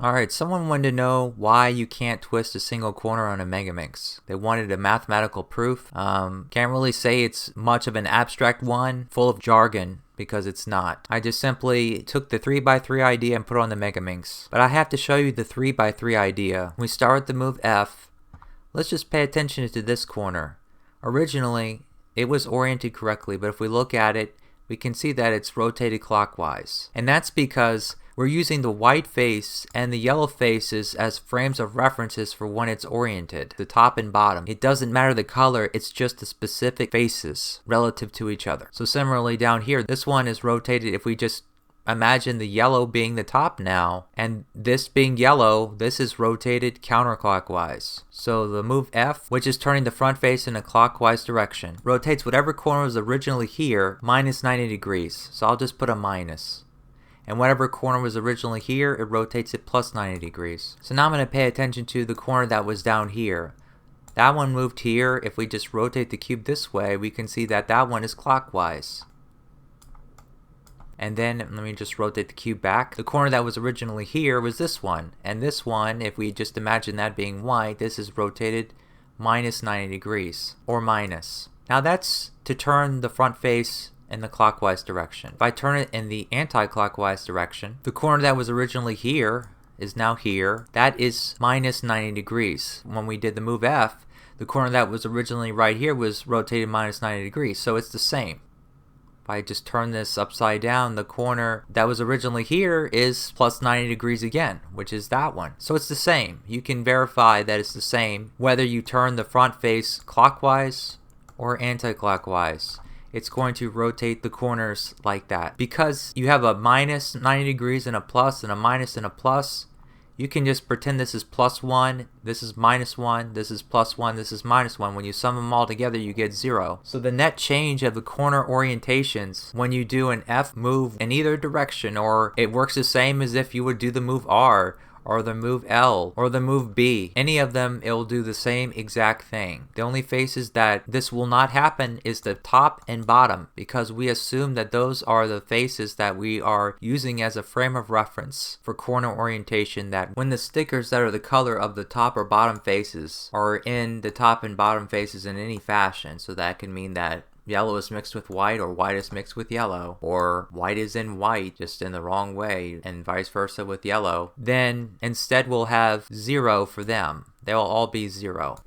Alright, someone wanted to know why you can't twist a single corner on a Megaminx. They wanted a mathematical proof. Can't really say it's much of an abstract one, full of jargon, because it's not. I just simply took the 3x3 idea and put it on the Megaminx. But I have to show you the 3x3 idea. We start with the move F. Let's just pay attention to this corner. Originally, it was oriented correctly, but if we look at it, we can see that it's rotated clockwise. And that's because we're using the white face and the yellow faces as frames of references for when it's oriented, the top and bottom. It doesn't matter the color, it's just the specific faces relative to each other. So similarly down here, this one is rotated. If we just imagine the yellow being the top now, and this being yellow, this is rotated counterclockwise. So the move F, which is turning the front face in a clockwise direction, rotates whatever corner was originally here minus 90 degrees. So I'll just put a minus. And whatever corner was originally here, it rotates it plus 90 degrees. So now I'm going to pay attention to the corner that was down here. That one moved here. If we just rotate the cube this way, we can see that that one is clockwise. And then let me just rotate the cube back. The corner that was originally here was this one. And this one, if we just imagine that being white, this is rotated minus 90 degrees, or minus. Now that's to turn the front face in the clockwise direction. If I turn it in the anti-clockwise direction, the corner that was originally here is now here. That is minus 90 degrees. When we did the move F, the corner that was originally right here was rotated minus 90 degrees, so it's the same. If I just turn this upside down, the corner that was originally here is plus 90 degrees again, which is that one. So it's the same. You can verify that it's the same whether you turn the front face clockwise or anti-clockwise. It's going to rotate the corners like that. Because you have a minus 90 degrees and a plus and a minus and a plus, you can just pretend this is plus 1, this is minus 1, this is plus 1, this is minus 1. When you sum them all together, you get 0. So the net change of the corner orientations when you do an F move in either direction, or it works the same as if you would do the move R, or the move L, or the move B. Any of them, it will do the same exact thing. The only faces that this will not happen is the top and bottom, because we assume that those are the faces that we are using as a frame of reference for corner orientation, that when the stickers that are the color of the top or bottom faces are in the top and bottom faces in any fashion. So that can mean that yellow is mixed with white, or white is mixed with yellow, or white is in white just in the wrong way, and vice versa with yellow, then instead we'll have 0 for them. They'll all be 0.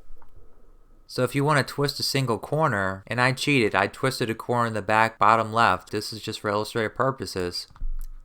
So if you want to twist a single corner, and I cheated, I twisted a corner in the back bottom left, this is just for illustrative purposes,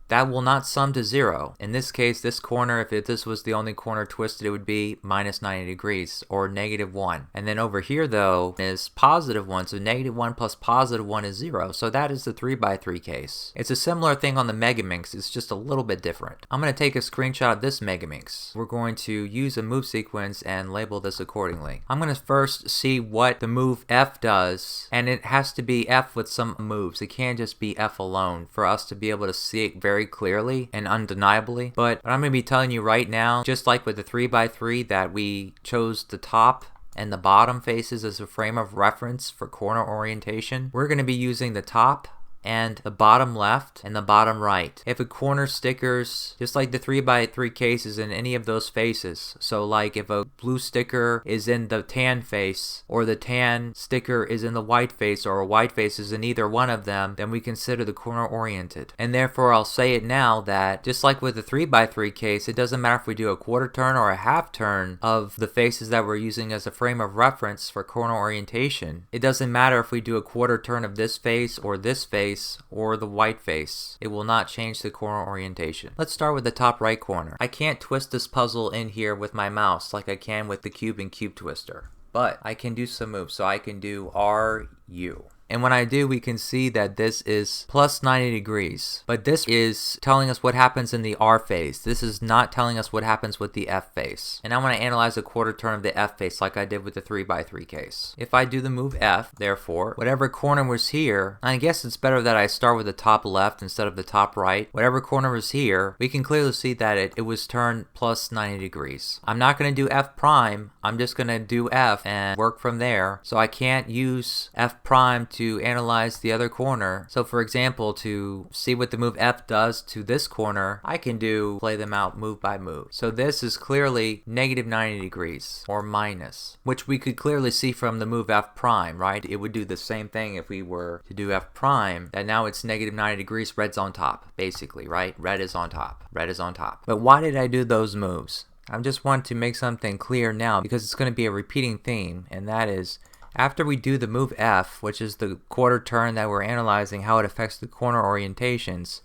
that will not sum to 0. In this case, this corner, if this was the only corner twisted, it would be minus 90 degrees, or negative 1. And then over here, though, is positive 1, so negative 1 plus positive 1 is 0. So that is the 3x3 case. It's a similar thing on the Megaminx, it's just a little bit different. I'm going to take a screenshot of this Megaminx. We're going to use a move sequence and label this accordingly. I'm going to first see what the move F does, and it has to be F with some moves. It can't just be F alone for us to be able to see it very clearly and undeniably. But I'm going to be telling you right now, just like with the 3x3, that we chose the top and the bottom faces as a frame of reference for corner orientation. We're going to be using the top and the bottom left and the bottom right. If a corner stickers, just like the 3x3 cases, in any of those faces, so like if a blue sticker is in the tan face, or the tan sticker is in the white face, or a white face is in either one of them, then we consider the corner oriented. And therefore I'll say it now that just like with the 3x3 case, it doesn't matter if we do a quarter turn or a half turn of the faces that we're using as a frame of reference for corner orientation. It doesn't matter if we do a quarter turn of this face or this face or the white face. It will not change the corner orientation. Let's start with the top right corner. I can't twist this puzzle in here with my mouse like I can with the cube and cube twister, but I can do some moves. So I can do R, U. And when I do, we can see that this is plus 90 degrees. But this is telling us what happens in the R phase. This is not telling us what happens with the F phase. And I want to analyze a quarter turn of the F phase like I did with the 3x3 case. If I do the move F, therefore, whatever corner was here, I guess it's better that I start with the top left instead of the top right. Whatever corner was here, we can clearly see that it was turned plus 90 degrees. I'm not going to do F prime. I'm just going to do F and work from there. So I can't use F prime to analyze the other corner. So for example, to see what the move F does to this corner, I can play them out move by move. So this is clearly negative 90 degrees or minus, which we could clearly see from the move F prime, right? It would do the same thing if we were to do F prime, that now it's negative 90 degrees, red's on top, basically, right? Red is on top, red is on top. But why did I do those moves? I just want to make something clear now because it's going to be a repeating theme, and that is after we do the move F, which is the quarter turn that we're analyzing how it affects the corner orientations,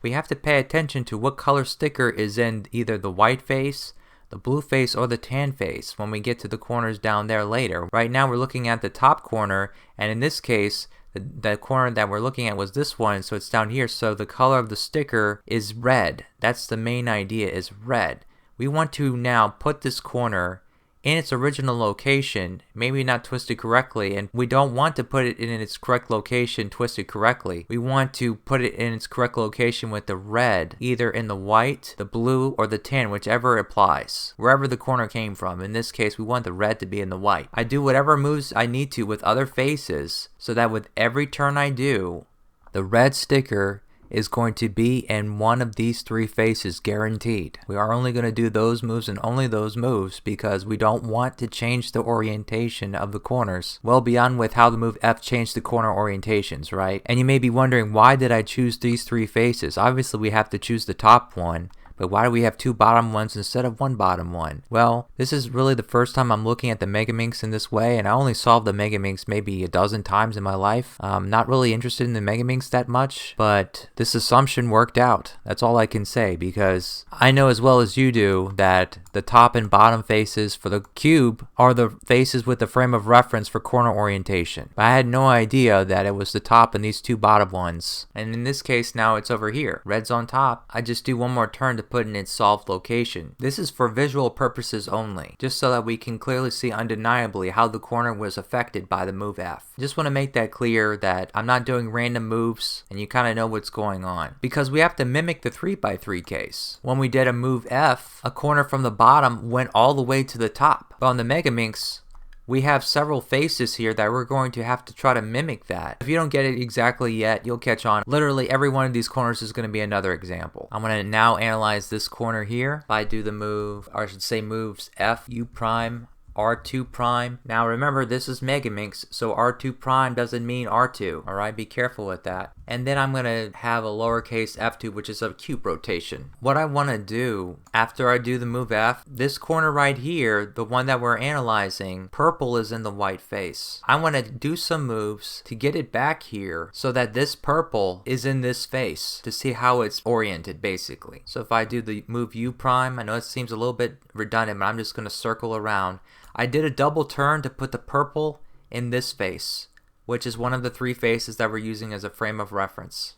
we have to pay attention to what color sticker is in either the white face, the blue face, or the tan face when we get to the corners down there later. Right now we're looking at the top corner, and in this case the corner that we're looking at was this one, so it's down here, so the color of the sticker is red. That's the main idea, is red. We want to now put this corner in its original location, maybe not twisted correctly, and we don't want to put it in its correct location twisted correctly. We want to put it in its correct location with the red, either in the white, the blue, or the tan, whichever applies, wherever the corner came from. In this case, we want the red to be in the white. I do whatever moves I need to with other faces, so that with every turn I do, the red sticker is going to be in one of these three faces, guaranteed. We are only going to do those moves and only those moves because we don't want to change the orientation of the corners well beyond with how the move F changed the corner orientations, right? And you may be wondering, why did I choose these three faces? Obviously we have to choose the top one, but why do we have two bottom ones instead of one bottom one? Well, this is really the first time I'm looking at the Megaminx in this way, and I only solved the Megaminx maybe a dozen times in my life. I'm not really interested in the Megaminx that much, but this assumption worked out. That's all I can say, because I know as well as you do that the top and bottom faces for the cube are the faces with the frame of reference for corner orientation. But I had no idea that it was the top and these two bottom ones. And in this case now it's over here. Red's on top. I just do one more turn to put in its solved location. This is for visual purposes only, just so that we can clearly see undeniably how the corner was affected by the move F. Just want to make that clear that I'm not doing random moves and you kind of know what's going on, because we have to mimic the 3x3 case. When we did a move F, a corner from the bottom went all the way to the top. But on the Megaminx, we have several faces here that we're going to have to try to mimic that. If you don't get it exactly yet, you'll catch on. Literally every one of these corners is going to be another example. I'm going to now analyze this corner here. If I do the move, or I should say moves F, U prime, R2 prime. Now remember, this is Megaminx, so R2 prime doesn't mean R2. Alright, be careful with that. And then I'm going to have a lowercase f2, which is a cube rotation. What I want to do after I do the move F, this corner right here, the one that we're analyzing, purple is in the white face. I want to do some moves to get it back here so that this purple is in this face to see how it's oriented basically. So if I do the move U prime, I know it seems a little bit redundant, but I'm just going to circle around. I did a double turn to put the purple in this face, which is one of the three faces that we're using as a frame of reference.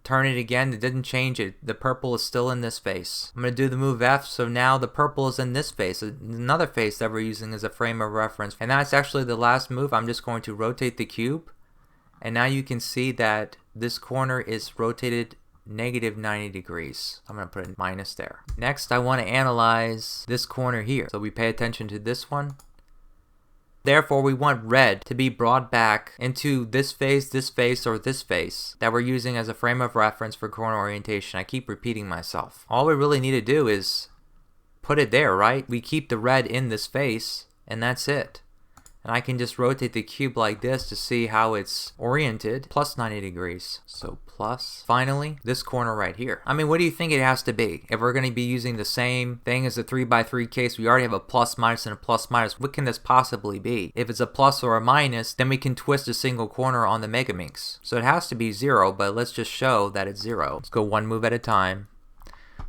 Turn it again, it didn't change it. The purple is still in this face. I'm going to do the move F, so now the purple is in this face, another face that we're using as a frame of reference. And that's actually the last move. I'm just going to rotate the cube, and now you can see that this corner is rotated negative 90 degrees. I'm going to put a minus there. Next, I want to analyze this corner here. So we pay attention to this one. Therefore, we want red to be brought back into this face, or this face that we're using as a frame of reference for corner orientation. I keep repeating myself. All we really need to do is put it there, right? We keep the red in this face, and that's it. And I can just rotate the cube like this to see how it's oriented, plus 90 degrees. So plus, finally, this corner right here. I mean, what do you think it has to be? If we're going to be using the same thing as the 3x3 case, we already have a plus minus and a plus minus. What can this possibly be? If it's a plus or a minus, then we can twist a single corner on the Megaminx. So it has to be 0, but let's just show that it's 0. Let's go one move at a time.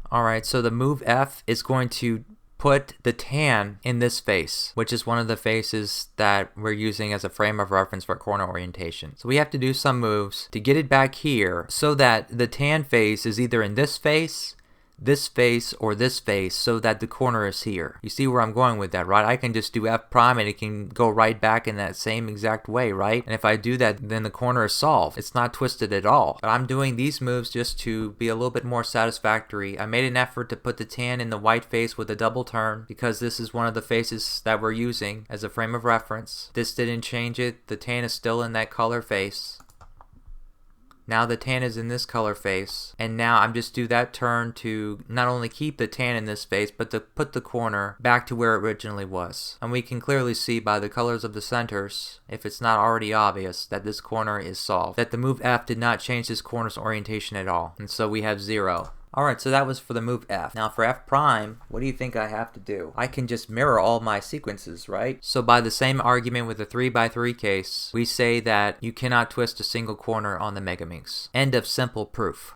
Alright, so the move F is going to put the tan in this face, which is one of the faces that we're using as a frame of reference for corner orientation. So we have to do some moves to get it back here so that the tan face is either in this face, this face or this face so that the corner is here. You see where I'm going with that, right? I can just do F prime and it can go right back in that same exact way, right? And if I do that, then the corner is solved. It's not twisted at all. But I'm doing these moves just to be a little bit more satisfactory. I made an effort to put the tan in the white face with a double turn because this is one of the faces that we're using as a frame of reference. This didn't change it. The tan is still in that color face. Now the tan is in this color face, and now I'm just do that turn to not only keep the tan in this face, but to put the corner back to where it originally was. And we can clearly see by the colors of the centers, if it's not already obvious, that this corner is solved. That the move F did not change this corner's orientation at all, and so we have 0. Alright, so that was for the move F. Now for F prime, what do you think I have to do? I can just mirror all my sequences, right? So by the same argument with the 3x3 case, we say that you cannot twist a single corner on the Megaminx. End of simple proof.